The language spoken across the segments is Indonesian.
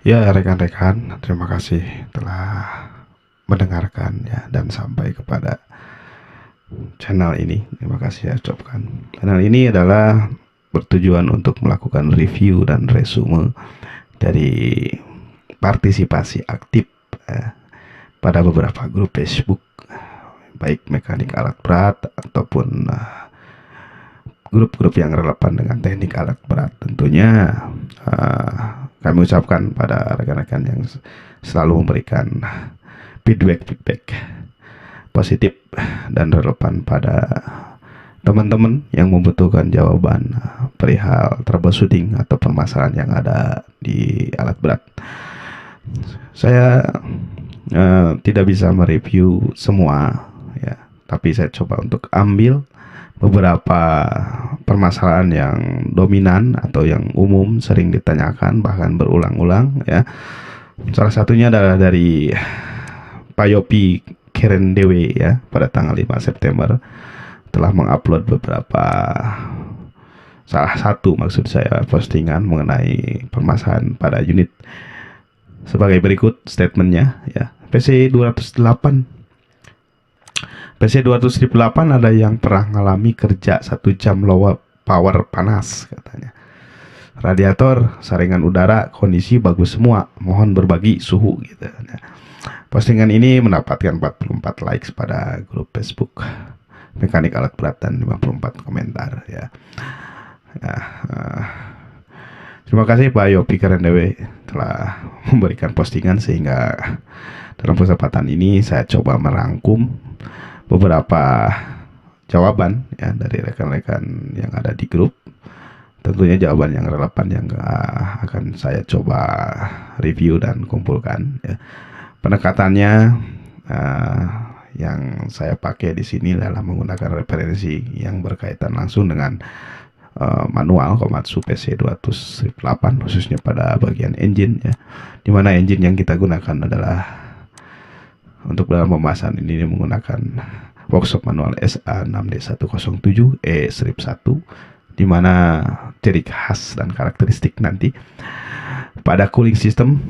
Ya, rekan-rekan, terima kasih telah mendengarkan ya dan sampai kepada channel ini. Terima kasih ya ucapkan. Channel ini adalah bertujuan untuk melakukan review dan resume dari partisipasi aktif pada beberapa grup Facebook, baik mekanik alat berat ataupun grup-grup yang relevan dengan teknik alat berat. Tentunya kami ucapkan pada rekan-rekan yang selalu memberikan feedback positif dan relevan pada teman-teman yang membutuhkan jawaban perihal troubleshooting atau permasalahan yang ada di alat berat. Saya tidak bisa mereview semua ya, tapi saya coba untuk ambil beberapa permasalahan yang dominan atau yang umum sering ditanyakan bahkan berulang-ulang ya. Salah satunya adalah dari Pak Yopi Kerendewe ya, pada tanggal 5 September telah mengupload beberapa, salah satu maksud saya, postingan mengenai permasalahan pada unit sebagai berikut statementnya ya. PC208 ada yang pernah mengalami kerja 1 jam low power panas katanya. Radiator, saringan udara, kondisi bagus semua. Mohon berbagi suhu gitu. Postingan ini mendapatkan 44 likes pada grup Facebook mekanik alat berat dan 54 komentar ya. Terima kasih Pak Yopi Kerendewe telah memberikan postingan, sehingga dalam kesempatan ini saya coba merangkum beberapa jawaban ya dari rekan-rekan yang ada di grup. Tentunya jawaban yang relevan yang akan saya coba review dan kumpulkan ya. Pendekatannya yang saya pakai di sini adalah menggunakan referensi yang berkaitan langsung dengan manual Komatsu PC208, khususnya pada bagian engine ya, dimana engine yang kita gunakan adalah untuk dalam pembahasan ini menggunakan workshop manual SA6D107E strip 1, dimana ciri khas dan karakteristik nanti pada cooling system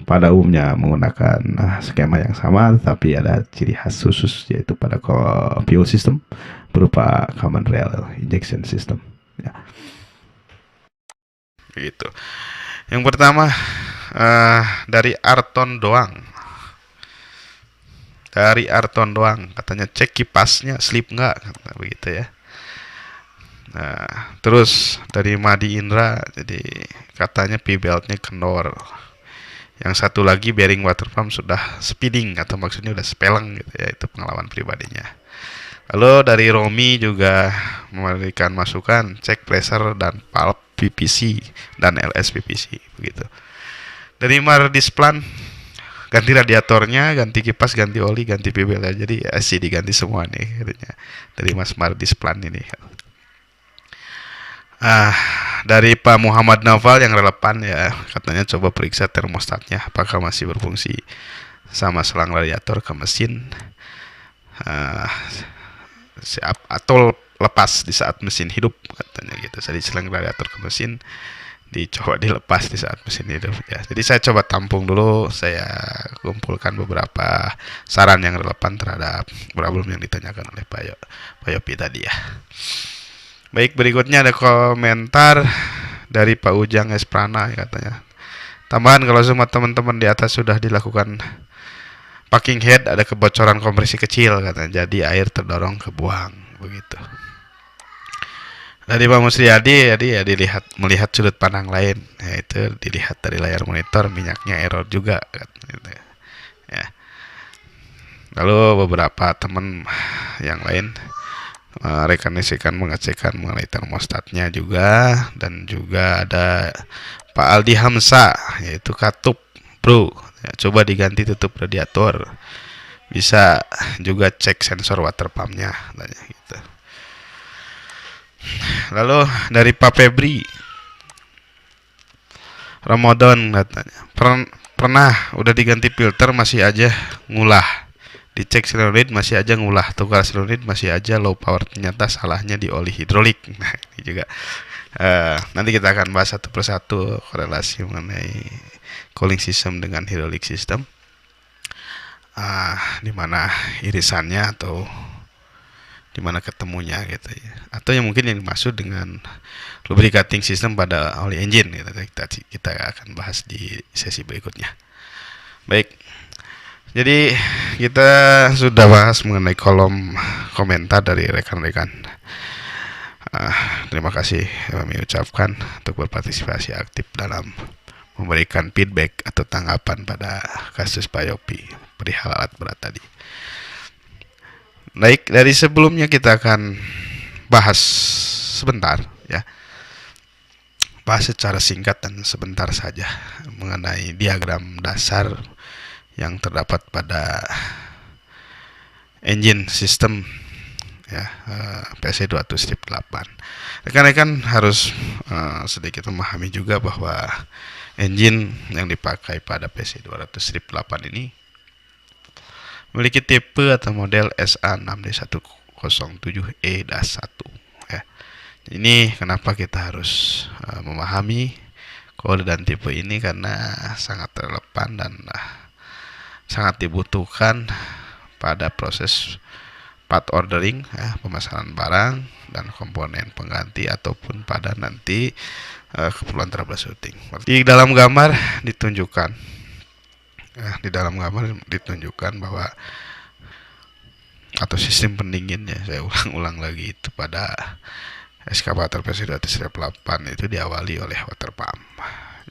pada umumnya menggunakan skema yang sama, tapi ada ciri khas khusus, yaitu pada fuel system berupa common rail injection system ya. Gitu. Yang pertama dari Arton doang katanya, cek kipasnya slip nggak, kata begitu ya. Nah, terus dari Madi Indra, jadi katanya P-beltnya kendor. Yang satu lagi bearing water pump sudah speeding, atau maksudnya udah sepeleng gitu ya, itu pengalaman pribadinya. Lalu dari Romi juga memberikan masukan, cek pressure dan valve PPC dan LS PPC begitu. Dari Mardisplan, ganti radiatornya, ganti kipas, ganti oli, ganti PBL ya. Jadi IC diganti semua nih katanya. Dari Mas Mardisplan ini. Dari Pak Muhammad Naval yang relevan ya, katanya coba periksa termostatnya apakah masih berfungsi sama selang radiator ke mesin siap atau lepas di saat mesin hidup katanya gitu. Jadi selang radiator ke mesin dicoba dilepas di saat mesin hidup ya. Jadi saya coba tampung dulu, saya kumpulkan beberapa saran yang relevan terhadap problem yang ditanyakan oleh Pak Yopi tadi ya. Baik, berikutnya ada komentar dari Pak Ujang Esprana katanya. Tambahan, kalau semua teman-teman di atas sudah dilakukan packing head, ada kebocoran kompresi kecil katanya, jadi air terdorong ke buang begitu. Dari Pak Musriyadi, jadi ya melihat sudut pandang lain, yaitu dilihat dari layar monitor minyaknya error juga gitu ya. Lalu beberapa teman yang lain rekanisikan mengecekkan mengenai termostatnya juga. Dan juga ada Pak Aldi Hamsa, yaitu katup bro ya, coba diganti tutup radiator, bisa juga cek sensor water pumpnya gitu. Lalu dari Pak Febri Ramadan katanya, pernah udah diganti filter masih aja ngulah, dicek solenoid masih aja ngulah, tukar solenoid masih aja low power, ternyata salahnya di oli hidrolik. Nah ini juga Nanti kita akan bahas satu persatu korelasi mengenai cooling system dengan hydraulic system, di mana irisannya atau di mana ketemunya gitu ya, atau yang mungkin yang dimaksud dengan lubricating system pada oli engine gitu. Kita akan bahas di sesi berikutnya. Baik, jadi kita sudah bahas mengenai kolom komentar dari rekan-rekan. Terima kasih kami ucapkan untuk berpartisipasi aktif dalam memberikan feedback atau tanggapan pada kasus Pak Yopi perihal alat berat tadi. Baik, dari sebelumnya kita akan bahas sebentar ya. Bahas secara singkat dan sebentar saja mengenai diagram dasar yang terdapat pada engine system ya, PC200-8. Rekan-rekan harus sedikit memahami juga bahwa engine yang dipakai pada PC200-8 ini memiliki tipe atau model SA6D107E-1 ya. Ini kenapa kita harus memahami kode dan tipe ini, karena sangat relevan dan sangat dibutuhkan pada proses part ordering ya, pemasaran barang dan komponen pengganti ataupun pada nanti keperluan troubleshooting. Di dalam gambar ditunjukkan bahwa atau sistem pendinginnya, saya ulang-ulang lagi, itu pada eskavator PC200-8 itu diawali oleh water pump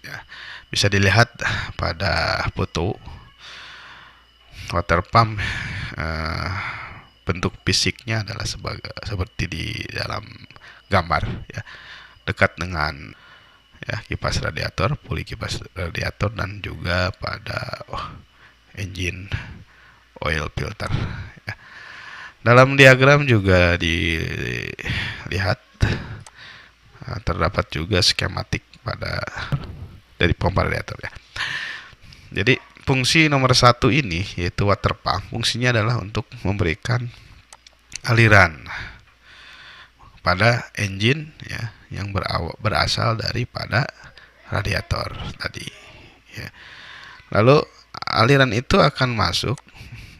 ya. Bisa dilihat pada foto water pump, bentuk fisiknya adalah seperti di dalam gambar ya, dekat dengan ya kipas radiator, puli kipas radiator, dan juga pada engine oil filter ya. Dalam diagram juga dilihat terdapat juga skematik pada dari pompa radiator ya. Jadi fungsi nomor 1 ini yaitu water pump, fungsinya adalah untuk memberikan aliran pada engine ya, yang berasal daripada radiator tadi ya. Lalu aliran itu akan masuk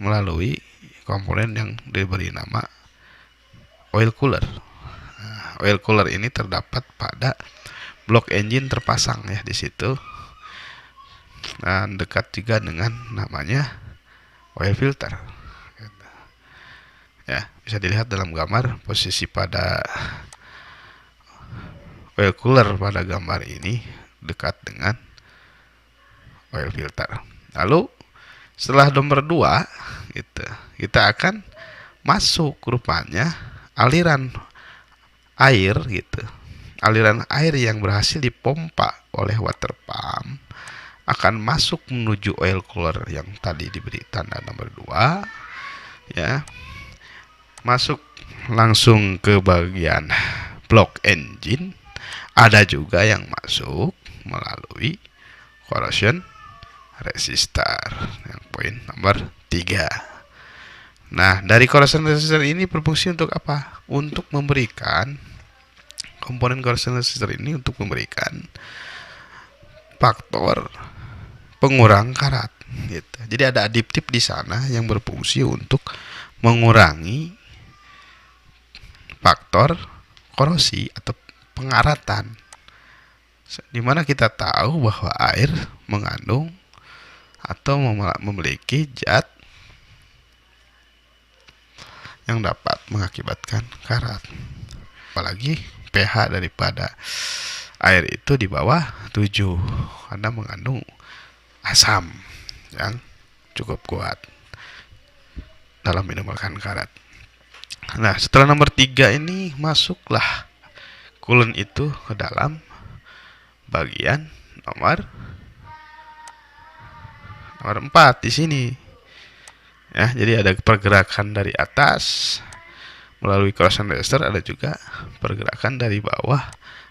melalui komponen yang diberi nama oil cooler. Oil cooler ini terdapat pada blok engine terpasang ya di situ, dan dekat juga dengan namanya oil filter ya. Bisa dilihat dalam gambar posisi pada oil cooler pada gambar ini dekat dengan oil filter. Lalu setelah nomor 2 gitu, kita akan masuk rupanya aliran air gitu. Aliran air yang berhasil dipompa oleh water pump akan masuk menuju oil cooler yang tadi diberi tanda nomor 2 ya. Masuk langsung ke bagian blok engine. Ada juga yang masuk melalui corrosion resistor yang poin nomor 3. Nah, dari corrosion resistor ini berfungsi untuk apa? Untuk memberikan komponen corrosion resistor ini untuk memberikan faktor pengurang karat gitu. Jadi ada aditip di sana yang berfungsi untuk mengurangi faktor korosi atau pengaratan, dimana kita tahu bahwa air mengandung atau memiliki zat yang dapat mengakibatkan karat. Apalagi pH daripada air itu di bawah 7 karena mengandung asam yang cukup kuat dalam menimbulkan karat. Nah, setelah nomor 3 ini masuklah coolant itu ke dalam bagian nomor 4 di sini. Ya, jadi ada pergerakan dari atas melalui corrosion resistor, ada juga pergerakan dari bawah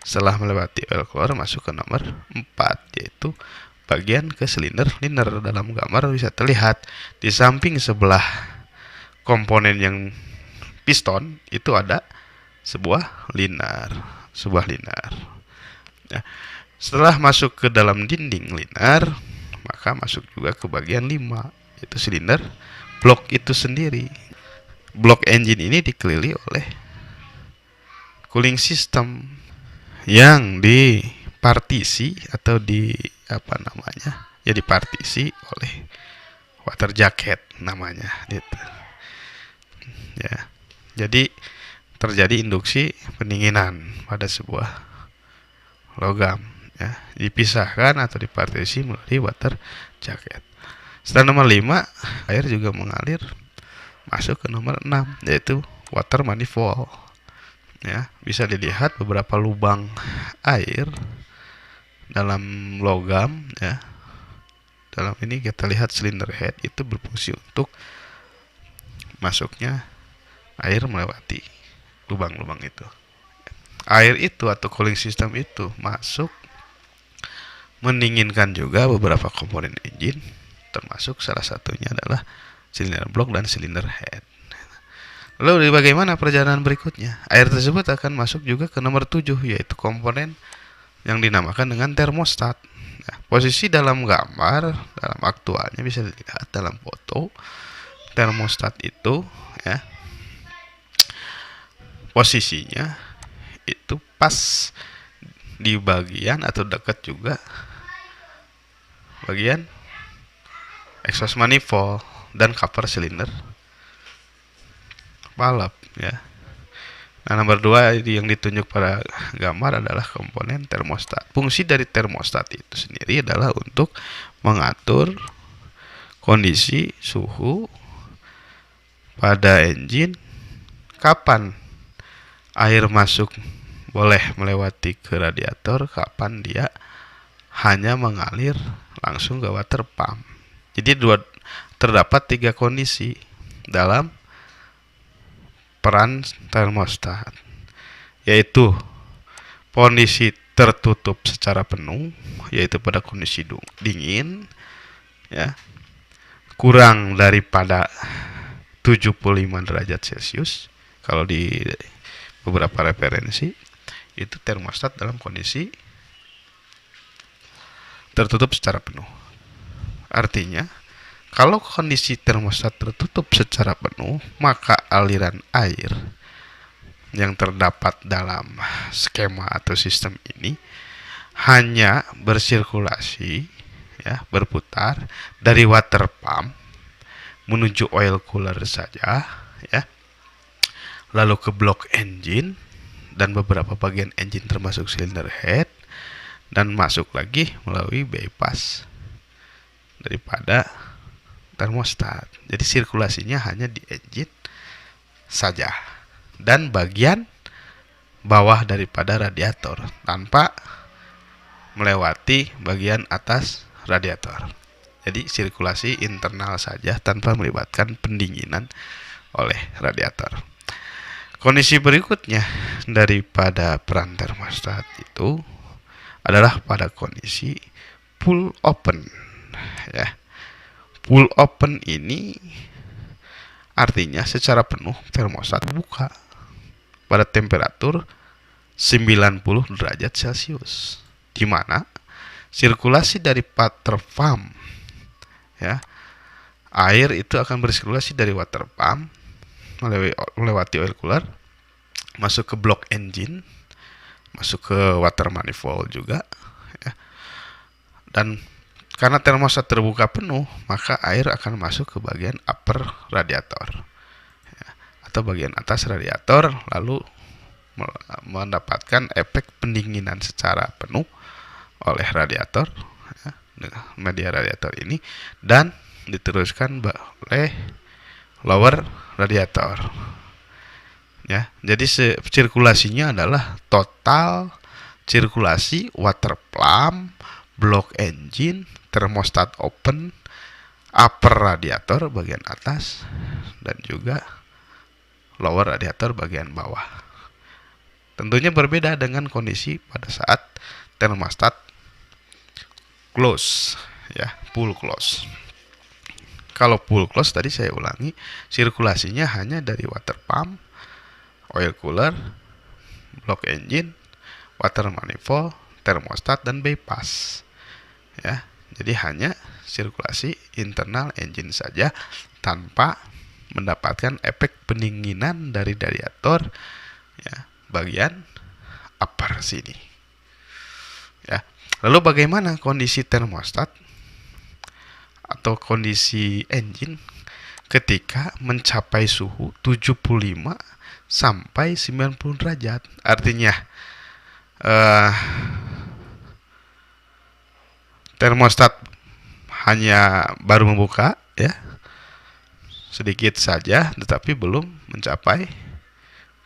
setelah melewati oil cooler masuk ke nomor 4, yaitu bagian ke silinder liner. Dalam gambar bisa terlihat di samping sebelah komponen yang piston itu ada sebuah liner sebuah linear. Ya. Setelah masuk ke dalam dinding linear, maka masuk juga ke bagian 5, yaitu silinder blok itu sendiri. Blok engine ini dikelilingi oleh cooling system yang dipartisi atau dipartisi oleh water jacket namanya gitu. Ya. Jadi terjadi induksi pendinginan pada sebuah logam, ya, dipisahkan atau dipartisi melalui water jacket. Setelah nomor 5, air juga mengalir masuk ke nomor 6, yaitu water manifold. Ya, bisa dilihat beberapa lubang air dalam logam, ya. Dalam ini kita lihat cylinder head itu berfungsi untuk masuknya air melewati lubang-lubang itu. Air itu atau cooling system itu masuk mendinginkan juga beberapa komponen engine, termasuk salah satunya adalah cylinder block dan cylinder head. Lalu bagaimana perjalanan berikutnya? Air tersebut akan masuk juga ke nomor 7, yaitu komponen yang dinamakan dengan termostat. Nah, posisi dalam gambar, dalam aktualnya bisa dilihat dalam foto. Termostat itu, ya, posisinya itu pas di bagian atau dekat juga bagian exhaust manifold dan cover cylinder valve, ya. Nah, nomor 2 yang ditunjuk pada gambar adalah komponen termostat. Fungsi dari termostat itu sendiri adalah untuk mengatur kondisi suhu pada engine, kapan air masuk boleh melewati ke radiator, kapan dia hanya mengalir langsung ke water pump. Jadi terdapat 3 kondisi dalam peran termostat, yaitu kondisi tertutup secara penuh, yaitu pada kondisi dingin, ya, kurang daripada 75 derajat Celcius. Kalau di beberapa referensi itu termostat dalam kondisi tertutup secara penuh. Artinya, kalau kondisi termostat tertutup secara penuh, maka aliran air yang terdapat dalam skema atau sistem ini hanya bersirkulasi, ya, berputar dari water pump menuju oil cooler saja, ya, lalu ke blok engine dan beberapa bagian engine termasuk cylinder head, dan masuk lagi melalui bypass daripada termostat. Jadi sirkulasinya hanya di engine saja dan bagian bawah daripada radiator tanpa melewati bagian atas radiator. Jadi sirkulasi internal saja tanpa melibatkan pendinginan oleh radiator. Kondisi berikutnya daripada peran termostat itu adalah pada kondisi full open, ya. Full open ini artinya secara penuh termostat buka pada temperatur 90 derajat Celcius, di mana sirkulasi dari water pump, ya, air itu akan bersirkulasi dari water pump melewati oil cooler, masuk ke blok engine, masuk ke water manifold juga, ya. Dan karena termostat terbuka penuh, maka air akan masuk ke bagian upper radiator, ya, atau bagian atas radiator, lalu mendapatkan efek pendinginan secara penuh oleh radiator, ya, media radiator ini, dan diteruskan oleh lower radiator, ya. Jadi sirkulasinya adalah total sirkulasi water pump, blok engine, termostat open, upper radiator bagian atas, dan juga lower radiator bagian bawah. Tentunya berbeda dengan kondisi pada saat termostat close, ya, full close. Kalau full close tadi saya ulangi, sirkulasinya hanya dari water pump, oil cooler, blok engine, water manifold, termostat, dan bypass. Ya, jadi hanya sirkulasi internal engine saja tanpa mendapatkan efek pendinginan dari radiator, ya, bagian upper sini. Ya. Lalu bagaimana kondisi termostat atau kondisi engine ketika mencapai suhu 75 sampai 90 derajat? Artinya termostat hanya baru membuka, ya, sedikit saja, tetapi belum mencapai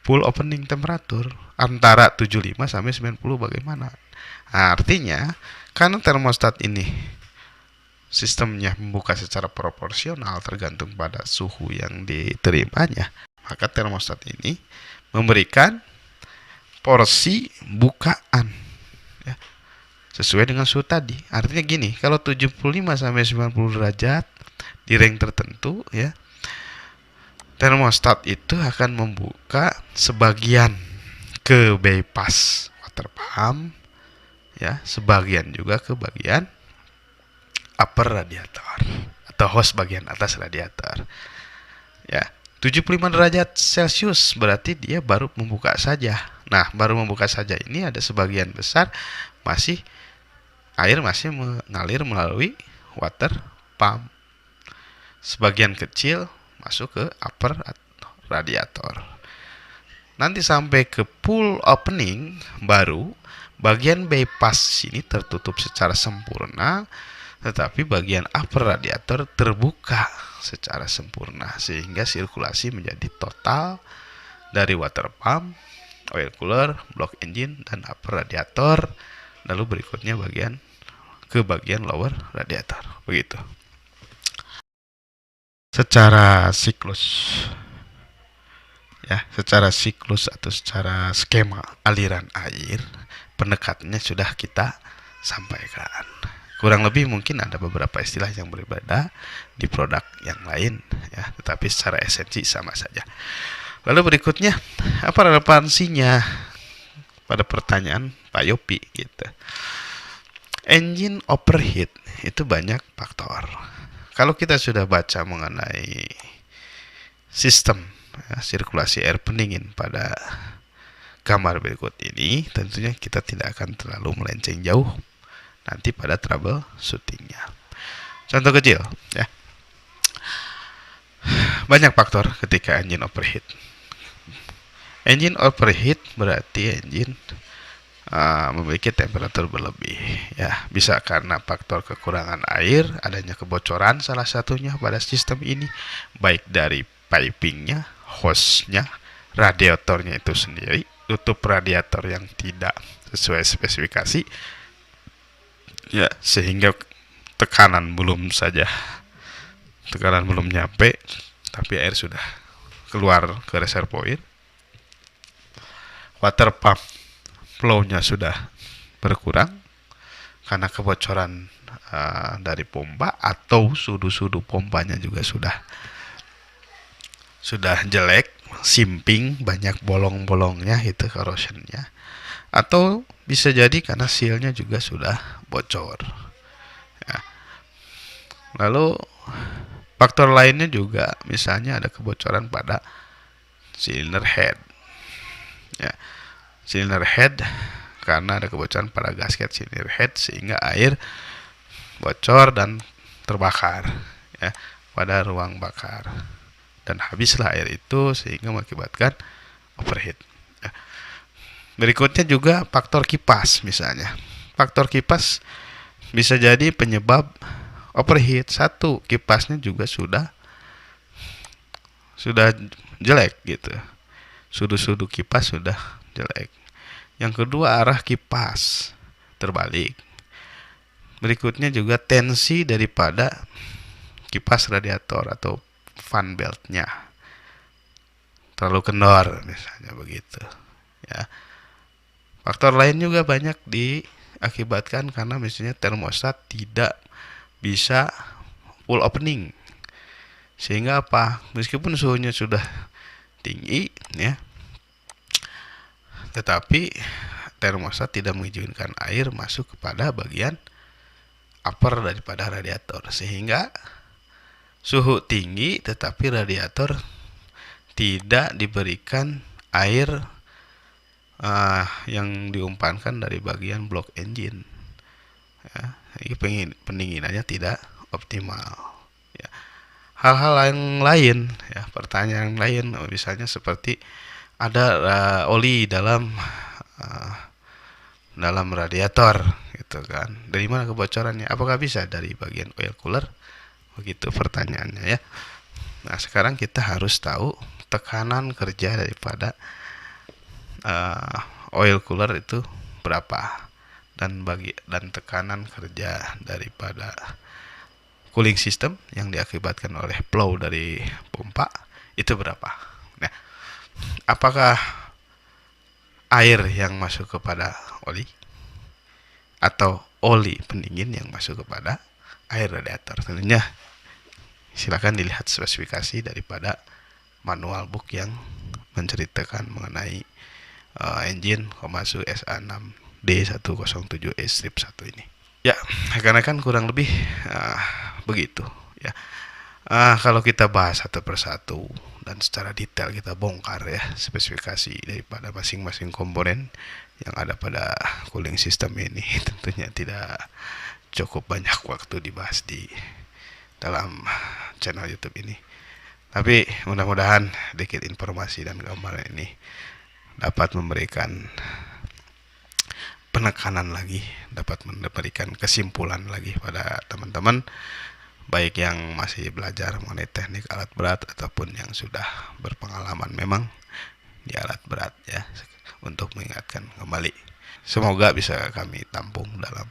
full opening temperatur. Antara 75 sampai 90 bagaimana? Nah, artinya karena termostat ini sistemnya membuka secara proporsional tergantung pada suhu yang diterimanya, maka termostat ini memberikan porsi bukaan, ya, sesuai dengan suhu tadi. Artinya gini, kalau 75 sampai 90 derajat di range tertentu, ya, termostat itu akan membuka sebagian ke bypass water pump, ya, sebagian juga ke bagian upper radiator atau hose bagian atas radiator. Ya, 75 derajat Celcius berarti dia baru membuka saja. Nah, baru membuka saja ini ada sebagian besar air masih mengalir melalui water pump. Sebagian kecil masuk ke upper radiator. Nanti sampai ke full opening baru bagian bypass sini tertutup secara sempurna, tetapi bagian upper radiator terbuka secara sempurna sehingga sirkulasi menjadi total dari water pump, oil cooler, block engine, dan upper radiator. Lalu berikutnya bagian lower radiator. Begitu. Secara siklus, ya, secara siklus atau secara skema aliran air, pendekatannya sudah kita sampaikan. Kurang lebih mungkin ada beberapa istilah yang berbeda di produk yang lain, ya, tetapi secara esensi sama saja. Lalu berikutnya, apa relevansinya pada pertanyaan Pak Yopi gitu. Engine overheat itu banyak faktor. Kalau kita sudah baca mengenai sistem, ya, sirkulasi air pendingin pada gambar berikut ini, tentunya kita tidak akan terlalu melenceng jauh nanti pada troubleshootingnya. Contoh kecil, ya, banyak faktor ketika engine overheat. Engine overheat berarti engine memiliki temperatur berlebih, ya, bisa karena faktor kekurangan air, adanya kebocoran salah satunya pada sistem ini, baik dari pipingnya, hose-nya, radiatornya itu sendiri, tutup radiator yang tidak sesuai spesifikasi, ya, sehingga tekanan belum nyampe, tapi air sudah keluar ke reservoir. Water pump flow-nya sudah berkurang karena kebocoran dari pompa, atau sudu-sudu pompanya juga sudah jelek, simping, banyak bolong-bolongnya, itu corrosionnya. Atau bisa jadi karena seal-nya juga sudah bocor, ya. Lalu faktor lainnya juga, misalnya ada kebocoran pada cylinder head, ya, cylinder head karena ada kebocoran pada gasket cylinder head sehingga air bocor dan terbakar, ya, pada ruang bakar, dan habislah air itu sehingga mengakibatkan overheat, ya. Berikutnya juga faktor kipas, misalnya faktor kipas bisa jadi penyebab overheat. Satu, kipasnya juga sudah jelek gitu, sudu-sudu kipas sudah jelek. Yang kedua, arah kipas terbalik. Berikutnya juga tensi daripada kipas radiator atau fan beltnya terlalu kendor, misalnya begitu, ya. Faktor lain juga banyak diakibatkan karena misalnya termostat tidak bisa full opening, sehingga apa, meskipun suhunya sudah tinggi, ya, tetapi termostat tidak mengizinkan air masuk kepada bagian upper daripada radiator, sehingga suhu tinggi tetapi radiator tidak diberikan air yang diumpankan dari bagian blok engine. Ya, ini pendinginannya tidak optimal. Ya. Hal-hal yang lain, ya, pertanyaan yang lain, misalnya seperti ada oli dalam radiator, gitu kan? Dari mana kebocorannya? Apakah bisa dari bagian oil cooler? Begitu pertanyaannya, ya. Nah, sekarang kita harus tahu tekanan kerja daripada oil cooler itu berapa, dan tekanan kerja daripada cooling system yang diakibatkan oleh flow dari pompa itu berapa. Nah, apakah air yang masuk kepada oli atau oli pendingin yang masuk kepada air radiator? Tentunya silakan dilihat spesifikasi daripada manual book yang menceritakan mengenai engine Komatsu SA6D107E strip 1 ini. Ya, karena kan kurang lebih begitu, ya. Kalau kita bahas satu persatu dan secara detail kita bongkar, ya, spesifikasi daripada masing-masing komponen yang ada pada cooling system ini, tentunya tidak cukup banyak waktu dibahas di dalam channel YouTube ini. Tapi mudah-mudahan sedikit informasi dan gambaran ini dapat memberikan penekanan lagi, dapat memberikan kesimpulan lagi pada teman-teman, baik yang masih belajar mengenai teknik alat berat ataupun yang sudah berpengalaman memang di alat berat, ya, untuk mengingatkan kembali. Semoga bisa kami tampung dalam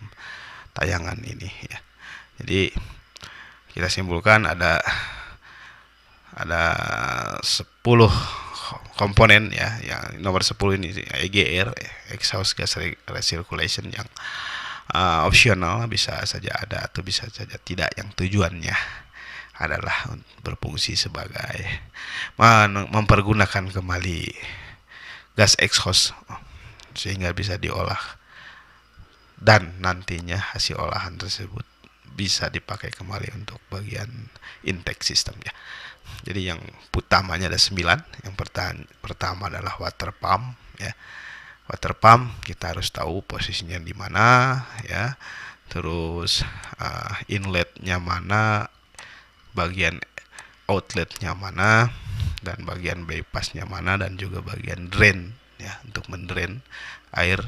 tayangan ini, ya. Jadi kita simpulkan ada 10 komponen, ya. Yang nomor 10 ini EGR, exhaust gas recirculation, yang opsional, bisa saja ada atau bisa saja tidak, yang tujuannya adalah berfungsi sebagai mempergunakan kembali gas exhaust sehingga bisa diolah dan nantinya hasil olahan tersebut bisa dipakai kembali untuk bagian intake system, ya. Jadi yang utamanya ada 9. Yang pertama adalah water pump, ya. Water pump kita harus tahu posisinya di mana, ya. Terus inletnya mana, bagian outletnya mana, dan bagian bypassnya mana, dan juga bagian drain, ya, untuk mendrain air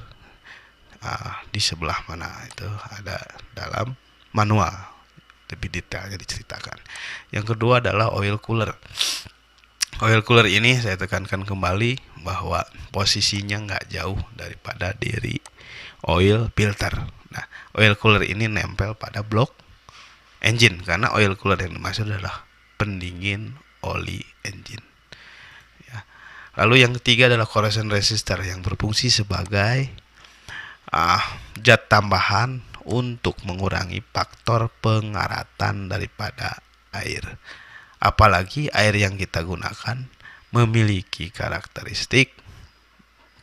di sebelah mana, itu ada dalam manual, lebih detailnya diceritakan. Yang kedua adalah oil cooler. Oil cooler ini saya tekankan kembali bahwa posisinya nggak jauh daripada dari oil filter. Nah, oil cooler ini nempel pada blok engine, karena oil cooler yang dimaksud adalah pendingin oli engine, ya. Lalu yang ketiga adalah corrosion resistor yang berfungsi sebagai zat tambahan untuk mengurangi faktor pengaratan daripada air. Apalagi air yang kita gunakan memiliki karakteristik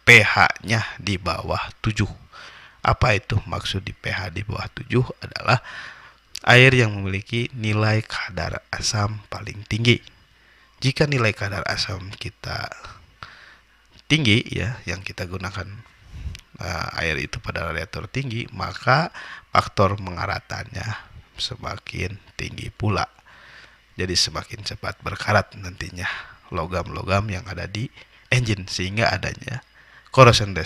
pH-nya di bawah 7. Apa itu maksud di pH di bawah 7? Adalah air yang memiliki nilai kadar asam paling tinggi. Jika nilai kadar asam kita tinggi, ya, yang kita gunakan air itu pada radiator tinggi, maka faktor pengaratannya semakin tinggi pula. Jadi semakin cepat berkarat nantinya logam-logam yang ada di engine, sehingga adanya corrosion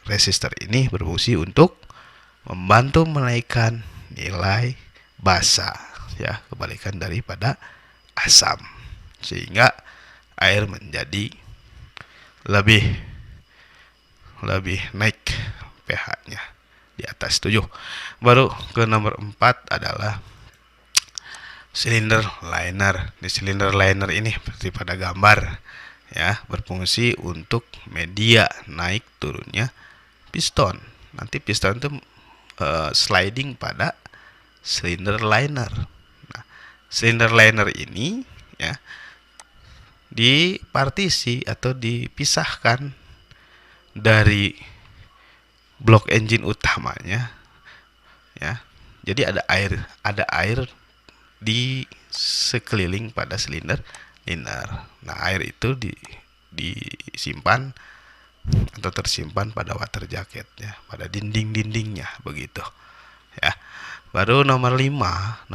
resistor ini berfungsi untuk membantu menaikkan nilai basa, ya, kebalikan daripada asam, sehingga air menjadi lebih naik pH-nya di atas 7. Baru ke nomor 4 adalah cylinder liner. Di cylinder liner ini seperti pada gambar, ya, berfungsi untuk media naik turunnya piston. Nanti piston itu sliding pada cylinder liner. Nah, cylinder liner ini, ya, dipartisi atau dipisahkan dari blok engine utamanya, ya. Jadi ada air di sekeliling pada silinder liner. Nah, air itu disimpan atau tersimpan pada water jacket, ya, pada dinding-dindingnya begitu, ya. Baru nomor 5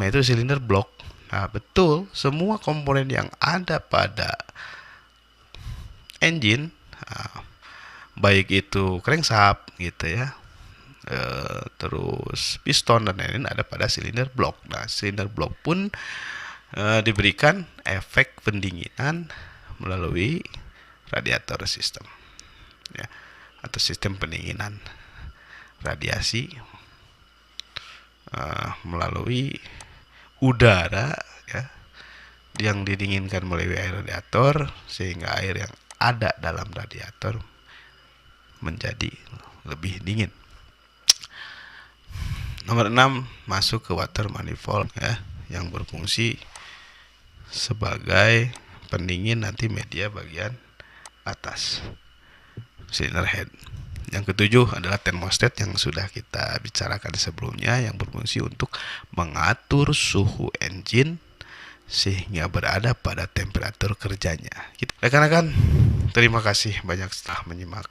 itu silinder block. Nah, betul, semua komponen yang ada pada engine, nah, baik itu crankshaft gitu ya, terus piston dan lain-lain ada pada silinder block. Nah, silinder block pun diberikan efek pendinginan melalui radiator sistem, ya, atau sistem pendinginan radiasi melalui udara, ya, yang didinginkan melalui air radiator, sehingga air yang ada dalam radiator menjadi lebih dingin. Nomor 6 masuk ke water manifold, ya, yang berfungsi sebagai pendingin nanti media bagian atas cylinder head. Yang ketujuh adalah thermostat yang sudah kita bicarakan sebelumnya, yang berfungsi untuk mengatur suhu engine sehingga berada pada temperatur kerjanya. Rekan-rekan, terima kasih banyak telah menyimak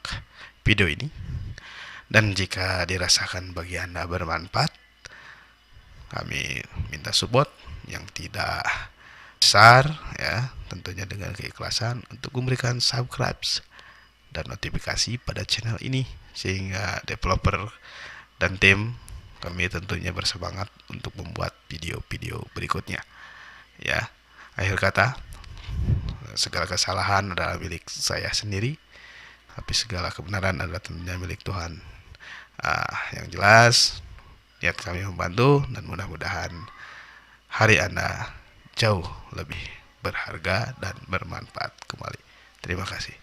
video ini. Dan jika dirasakan bagi Anda bermanfaat, kami minta support yang tidak besar, ya, tentunya dengan keikhlasan untuk memberikan subscribe dan notifikasi pada channel ini, sehingga developer dan tim kami tentunya bersemangat untuk membuat video-video berikutnya, ya. Akhir kata, segala kesalahan adalah milik saya sendiri, tapi segala kebenaran adalah tentunya milik Tuhan. Yang jelas, niat kami membantu, dan mudah-mudahan hari Anda jauh lebih berharga dan bermanfaat kembali. Terima kasih.